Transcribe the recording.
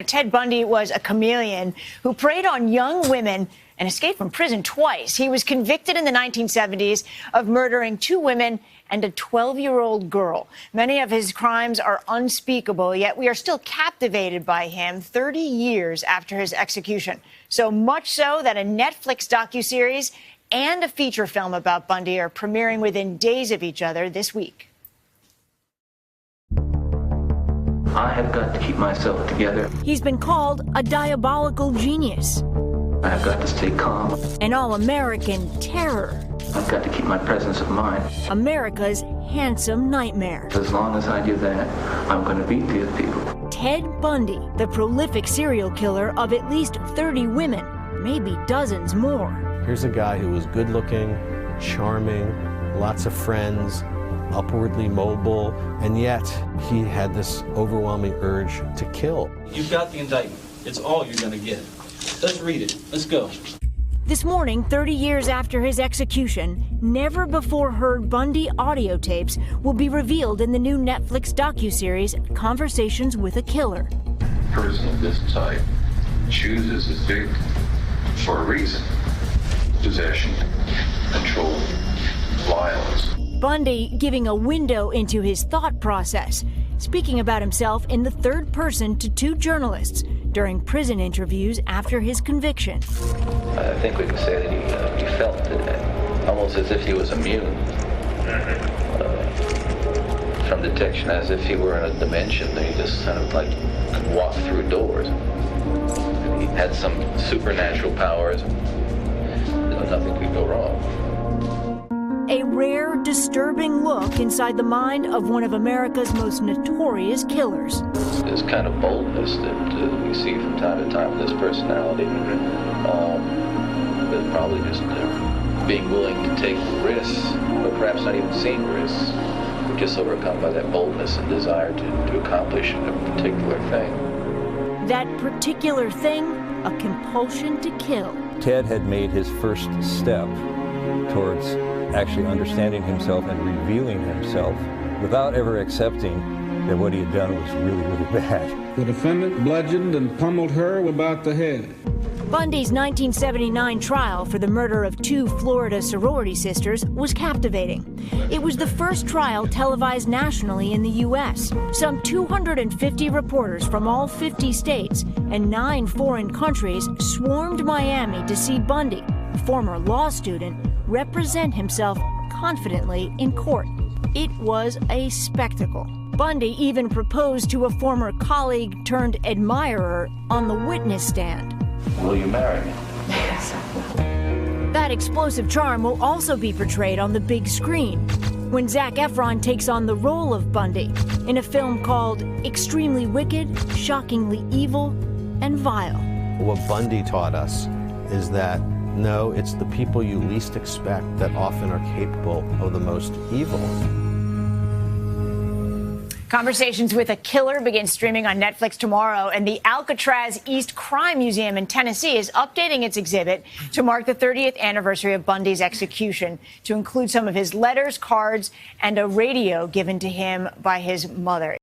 Ted Bundy was a chameleon who preyed on young women and escaped from prison twice. He was convicted in the 1970s of murdering 2 women and a 12-year-old girl. Many of his crimes are unspeakable, yet we are still captivated by him 30 years after his execution. So much so that a Netflix docuseries and a feature film about Bundy are premiering within days of each other this week. I have got to keep myself together. He's been called a diabolical genius. I have got to stay calm. An all-American terror. I've got to keep my presence of mind. America's handsome nightmare. As long as I do that, I'm going to beat these people. Ted Bundy, the prolific serial killer of at least 30 women, maybe dozens more. Here's a guy who was good-looking, charming, lots of friends, upwardly mobile, and yet he had this overwhelming urge to kill. You've got the indictment. It's all you're going to get. Let's read it. Let's go. This morning, 30 years after his execution, never-before-heard Bundy audio tapes will be revealed in the new Netflix docuseries, Conversations with a Killer. A person of this type chooses his victim for a reason. Possession, control, violence. Bundy giving a window into his thought process, speaking about himself in the third person to 2 journalists during prison interviews after his conviction. I think we can say that he felt it, almost as if he was immune from detection, as if he were in a dimension that he just kind of like could walk through doors. He had some supernatural powers. Nothing could go wrong. A rare, disturbing look inside the mind of one of America's most notorious killers. This kind of boldness that we see from time to time with this personality, but probably just being willing to take risks, or perhaps not even seeing risks, but just overcome by that boldness and desire to accomplish a particular thing. That particular thing, a compulsion to kill. Ted had made his first step towards actually understanding himself and revealing himself without ever accepting that what he had done was really, really bad. The defendant bludgeoned and pummeled her about the head. Bundy's 1979 trial for the murder of 2 Florida sorority sisters was captivating. It was the first trial televised nationally in the U.S. Some 250 reporters from all 50 states and 9 foreign countries swarmed Miami to see Bundy, a former law student, represent himself confidently in court. It was a spectacle. Bundy even proposed to a former colleague turned admirer on the witness stand. Will you marry me? That explosive charm will also be portrayed on the big screen when Zac Efron takes on the role of Bundy in a film called Extremely Wicked, Shockingly Evil, and Vile. What Bundy taught us is that, no, it's the people you least expect that often are capable of the most evil. Conversations with a Killer begins streaming on Netflix tomorrow, and the Alcatraz East Crime Museum in Tennessee is updating its exhibit to mark the 30th anniversary of Bundy's execution, to include some of his letters, cards, and a radio given to him by his mother.